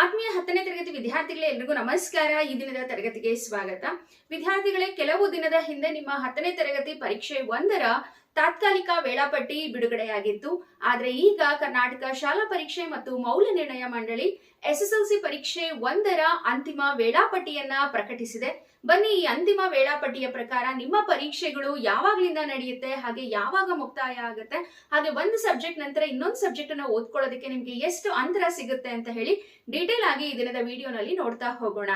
ಆತ್ಮೀಯ 10ನೇ ತರಗತಿ ವಿದ್ಯಾರ್ಥಿಗಳೇ, ಎಲ್ರಿಗೂ ನಮಸ್ಕಾರ. ಈ ದಿನದ ತರಗತಿಗೆ ಸ್ವಾಗತ. ವಿದ್ಯಾರ್ಥಿಗಳೇ, ಕೆಲವು ದಿನದ ಹಿಂದೆ ನಿಮ್ಮ 10ನೇ ತರಗತಿ ಪರೀಕ್ಷೆ 1ರ ತಾತ್ಕಾಲಿಕ ವೇಳಾಪಟ್ಟಿ ಬಿಡುಗಡೆಯಾಗಿತ್ತು. ಆದರೆ ಈಗ ಕರ್ನಾಟಕ ಶಾಲಾ ಪರೀಕ್ಷೆ ಮತ್ತು ಮೌಲ್ಯ ನಿರ್ಣಯ ಮಂಡಳಿ SSLC ಪರೀಕ್ಷೆ 1ರ ಅಂತಿಮ ವೇಳಾಪಟ್ಟಿಯನ್ನ ಪ್ರಕಟಿಸಿದೆ. ಬನ್ನಿ, ಈ ಅಂತಿಮ ವೇಳಾಪಟ್ಟಿಯ ಪ್ರಕಾರ ನಿಮ್ಮ ಪರೀಕ್ಷೆಗಳು ಯಾವಾಗ್ಲಿಂದ ನಡೆಯುತ್ತೆ, ಹಾಗೆ ಯಾವಾಗ ಮುಕ್ತಾಯ ಆಗುತ್ತೆ, ಹಾಗೆ ಒಂದು ಸಬ್ಜೆಕ್ಟ್ ನಂತರ ಇನ್ನೊಂದು ಸಬ್ಜೆಕ್ಟ್ ಅನ್ನ ಓದ್ಕೊಳ್ಳೋದಕ್ಕೆ ನಿಮ್ಗೆ ಎಷ್ಟು ಅಂತರ ಸಿಗುತ್ತೆ ಅಂತ ಹೇಳಿ ಡೀಟೇಲ್ ಆಗಿ ಈ ದಿನದ ವಿಡಿಯೋನಲ್ಲಿ ನೋಡ್ತಾ ಹೋಗೋಣ.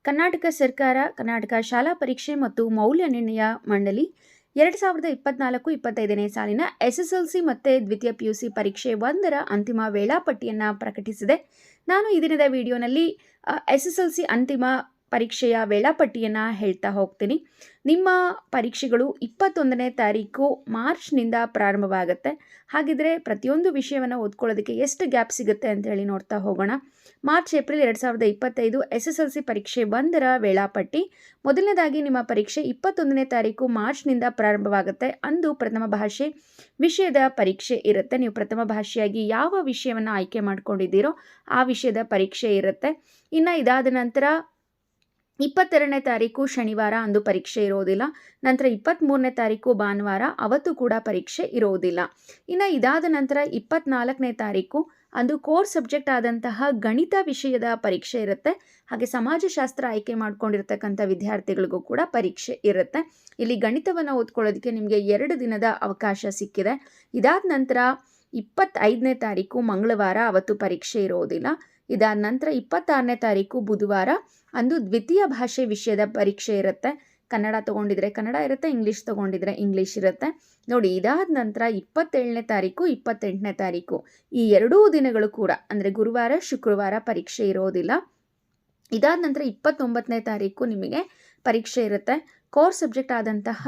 ಕರ್ನಾಟಕ ಸರ್ಕಾರ, ಕರ್ನಾಟಕ ಶಾಲಾ ಪರೀಕ್ಷೆ ಮತ್ತು ಮೌಲ್ಯ ನಿರ್ಣಯ ಮಂಡಳಿ 2024-25ನೇ ಸಾಲಿನ SSLC ಮತ್ತು ದ್ವಿತೀಯ PUC ಪರೀಕ್ಷೆ 1ರ ಅಂತಿಮ ವೇಳಾಪಟ್ಟಿಯನ್ನು ಪ್ರಕಟಿಸಿದೆ. ನಾನು ಈ ದಿನದ ವಿಡಿಯೋನಲ್ಲಿ SSLC ಅಂತಿಮ ಪರೀಕ್ಷೆಯ ವೇಳಾಪಟ್ಟಿಯನ್ನು ಹೇಳ್ತಾ ಹೋಗ್ತೀನಿ. ನಿಮ್ಮ ಪರೀಕ್ಷೆಗಳು 21ನೇ ತಾರೀಕು ಮಾರ್ಚ್ನಿಂದ ಪ್ರಾರಂಭವಾಗುತ್ತೆ. ಹಾಗಿದ್ರೆ ಪ್ರತಿಯೊಂದು ವಿಷಯವನ್ನು ಓದ್ಕೊಳ್ಳೋದಕ್ಕೆ ಎಷ್ಟು ಗ್ಯಾಪ್ ಸಿಗುತ್ತೆ ಅಂತ ಹೇಳಿ ನೋಡ್ತಾ ಹೋಗೋಣ. ಮಾರ್ಚ್-ಏಪ್ರಿಲ್ 2025 SSLC ಪರೀಕ್ಷೆ 1ರ ವೇಳಾಪಟ್ಟಿ. ಮೊದಲನೇದಾಗಿ ನಿಮ್ಮ ಪರೀಕ್ಷೆ 21ನೇ ತಾರೀಕು ಮಾರ್ಚ್ನಿಂದ ಪ್ರಾರಂಭವಾಗುತ್ತೆ. ಅಂದು ಪ್ರಥಮ ಭಾಷೆ ವಿಷಯದ ಪರೀಕ್ಷೆ ಇರುತ್ತೆ. ನೀವು ಪ್ರಥಮ ಭಾಷೆಯಾಗಿ ಯಾವ ವಿಷಯವನ್ನು ಆಯ್ಕೆ ಮಾಡ್ಕೊಂಡಿದ್ದೀರೋ ಆ ವಿಷಯದ ಪರೀಕ್ಷೆ ಇರುತ್ತೆ. ಇನ್ನು ಇದಾದ ನಂತರ 22ನೇ ತಾರೀಕು ಶನಿವಾರ, ಅಂದು ಪರೀಕ್ಷೆ ಇರೋದಿಲ್ಲ. ನಂತರ 23ನೇ ತಾರೀಕು ಭಾನುವಾರ, ಅವತ್ತು ಕೂಡ ಪರೀಕ್ಷೆ ಇರೋದಿಲ್ಲ. ಇನ್ನು ಇದಾದ ನಂತರ 24ನೇ ತಾರೀಕು ಅಂದು ಕೋರ್ ಸಬ್ಜೆಕ್ಟ್ ಆದಂತಹ ಗಣಿತ ವಿಷಯದ ಪರೀಕ್ಷೆ ಇರುತ್ತೆ. ಹಾಗೆ ಸಮಾಜಶಾಸ್ತ್ರ ಆಯ್ಕೆ ಮಾಡ್ಕೊಂಡಿರ್ತಕ್ಕಂಥ ವಿದ್ಯಾರ್ಥಿಗಳಿಗೂ ಕೂಡ ಪರೀಕ್ಷೆ ಇರುತ್ತೆ. ಇಲ್ಲಿ ಗಣಿತವನ್ನು ಓದ್ಕೊಳ್ಳೋದಕ್ಕೆ ನಿಮಗೆ 2 ದಿನದ ಅವಕಾಶ ಸಿಕ್ಕಿದೆ. ಇದಾದ ನಂತರ 25ನೇ ತಾರೀಕು ಮಂಗಳವಾರ, ಅವತ್ತು ಪರೀಕ್ಷೆ ಇರೋದಿಲ್ಲ. ಇದಾದ ನಂತರ 26ನೇ ತಾರೀಕು ಬುಧವಾರ, ಅಂದು ದ್ವಿತೀಯ ಭಾಷೆ ವಿಷಯದ ಪರೀಕ್ಷೆ ಇರುತ್ತೆ. ಕನ್ನಡ ತೊಗೊಂಡಿದ್ರೆ ಕನ್ನಡ ಇರುತ್ತೆ, ಇಂಗ್ಲೀಷ್ ತೊಗೊಂಡಿದ್ರೆ ಇಂಗ್ಲೀಷ್ ಇರುತ್ತೆ. ನೋಡಿ, ಇದಾದ ನಂತರ 27ನೇ ತಾರೀಕು 28ನೇ ತಾರೀಕು ಈ 2 ದಿನಗಳು ಕೂಡ ಅಂದರೆ ಗುರುವಾರ ಶುಕ್ರವಾರ ಪರೀಕ್ಷೆ ಇರೋದಿಲ್ಲ. ಇದಾದ ನಂತರ 29ನೇ ತಾರೀಕು ನಿಮಗೆ ಪರೀಕ್ಷೆ ಇರುತ್ತೆ. ಕೋರ್ ಸಬ್ಜೆಕ್ಟ್ ಆದಂತಹ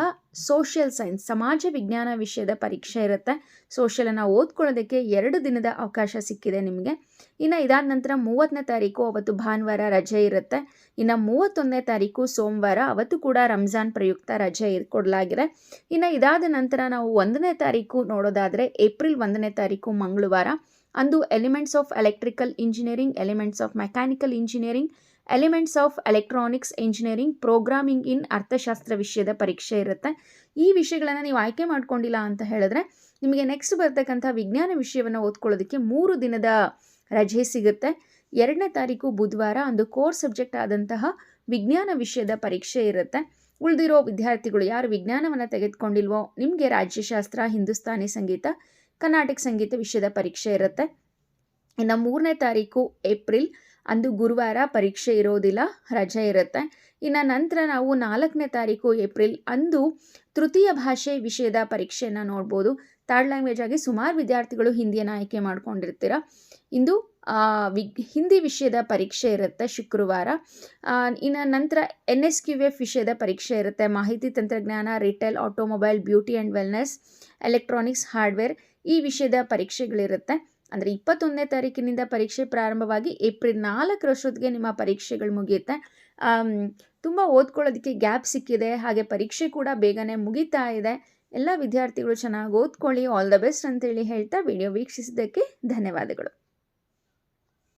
ಸೋಷಿಯಲ್ ಸೈನ್ಸ್, ಸಮಾಜ ವಿಜ್ಞಾನ ವಿಷಯದ ಪರೀಕ್ಷೆ ಇರುತ್ತೆ. ಸೋಷಿಯಲನ್ನು ಓದ್ಕೊಳ್ಳೋದಕ್ಕೆ 2 ದಿನದ ಅವಕಾಶ ಸಿಕ್ಕಿದೆ ನಿಮಗೆ. ಇನ್ನು ಇದಾದ ನಂತರ 30ನೇ ತಾರೀಕು, ಅವತ್ತು ಭಾನುವಾರ ರಜೆ ಇರುತ್ತೆ. ಇನ್ನು 31ನೇ ತಾರೀಕು ಸೋಮವಾರ, ಅವತ್ತು ಕೂಡ ರಂಜಾನ್ ಪ್ರಯುಕ್ತ ರಜೆ ಕೊಡಲಾಗಿದೆ. ಇನ್ನು ಇದಾದ ನಂತರ ನಾವು 1ನೇ ತಾರೀಕು ನೋಡೋದಾದರೆ ಏಪ್ರಿಲ್ 1ನೇ ತಾರೀಕು ಮಂಗಳವಾರ, ಅಂದು elements of electrical engineering, elements of mechanical engineering, elements of electronics engineering, programming in ಅರ್ಥಶಾಸ್ತ್ರ ವಿಷಯದ ಪರೀಕ್ಷೆ ಇರುತ್ತೆ. ಈ ವಿಷಯಗಳನ್ನು ನೀವು ಆಯ್ಕೆ ಮಾಡ್ಕೊಂಡಿಲ್ಲ ಅಂತ ಹೇಳಿದ್ರೆ ನಿಮಗೆ ನೆಕ್ಸ್ಟ್ ಬರ್ತಕ್ಕಂಥ ವಿಜ್ಞಾನ ವಿಷಯವನ್ನು ಓದ್ಕೊಳ್ಳೋದಕ್ಕೆ 3 ದಿನದ ರಜೆ ಸಿಗುತ್ತೆ. 2ನೇ ತಾರೀಕು ಬುಧವಾರ, ಅಂದು ಕೋರ್ ಸಬ್ಜೆಕ್ಟ್ ಆದಂತಹ ವಿಜ್ಞಾನ ವಿಷಯದ ಪರೀಕ್ಷೆ ಇರುತ್ತೆ. ಉಳಿದಿರೋ ವಿದ್ಯಾರ್ಥಿಗಳು ಯಾರು ವಿಜ್ಞಾನವನ್ನು ತೆಗೆದುಕೊಂಡಿಲ್ವೋ ನಿಮಗೆ ರಾಜ್ಯಶಾಸ್ತ್ರ, ಹಿಂದೂಸ್ತಾನಿ ಸಂಗೀತ, ಕರ್ನಾಟಕ ಸಂಗೀತ ವಿಷಯದ ಪರೀಕ್ಷೆ ಇರುತ್ತೆ. ಇನ್ನು 3ನೇ ತಾರೀಕು ಏಪ್ರಿಲ್, ಅಂದು ಗುರುವಾರ ಪರೀಕ್ಷೆ ಇರೋದಿಲ್ಲ, ರಜೆ ಇರುತ್ತೆ. ಇನ್ನು ನಂತರ ನಾವು 4ನೇ ತಾರೀಕು ಏಪ್ರಿಲ್, ಅಂದು ತೃತೀಯ ಭಾಷೆ ವಿಷಯದ ಪರೀಕ್ಷೆಯನ್ನು ನೋಡ್ಬೋದು. ಥರ್ಡ್ ಲ್ಯಾಂಗ್ವೇಜ್ ಆಗಿ ಸುಮಾರು ವಿದ್ಯಾರ್ಥಿಗಳು ಹಿಂದಿಯನ್ನು ಆಯ್ಕೆ ಮಾಡ್ಕೊಂಡಿರ್ತೀರ. ಇಂದು ಹಿಂದಿ ವಿಷಯದ ಪರೀಕ್ಷೆ ಇರುತ್ತೆ ಶುಕ್ರವಾರ. ಇನ್ನು ನಂತರ NSQF ವಿಷಯದ ಪರೀಕ್ಷೆ ಇರುತ್ತೆ. ಮಾಹಿತಿ ತಂತ್ರಜ್ಞಾನ, retail, automobile, beauty and wellness, electronics, hardware ಈ ವಿಷಯದ ಪರೀಕ್ಷೆಗಳಿರುತ್ತೆ. ಅಂದರೆ 21ನೇ ತಾರೀಕಿನಿಂದ ಪರೀಕ್ಷೆ ಪ್ರಾರಂಭವಾಗಿ ಏಪ್ರಿಲ್ 4ರಷ್ಟೊತ್ತಿಗೆ ನಿಮ್ಮ ಪರೀಕ್ಷೆಗಳು ಮುಗಿಯುತ್ತೆ. ತುಂಬ ಓದ್ಕೊಳ್ಳೋದಕ್ಕೆ ಗ್ಯಾಪ್ ಸಿಕ್ಕಿದೆ. ಹಾಗೆ ಪರೀಕ್ಷೆ ಕೂಡ ಬೇಗನೆ ಮುಗಿತಾ ಇದೆ. ಎಲ್ಲ ವಿದ್ಯಾರ್ಥಿಗಳು ಚೆನ್ನಾಗಿ ಓದ್ಕೊಳ್ಳಿ. ಆಲ್ ದ ಬೆಸ್ಟ್ ಅಂತೇಳಿ ಹೇಳ್ತಾ ವಿಡಿಯೋ ವೀಕ್ಷಿಸಿದ್ದಕ್ಕೆ ಧನ್ಯವಾದಗಳು.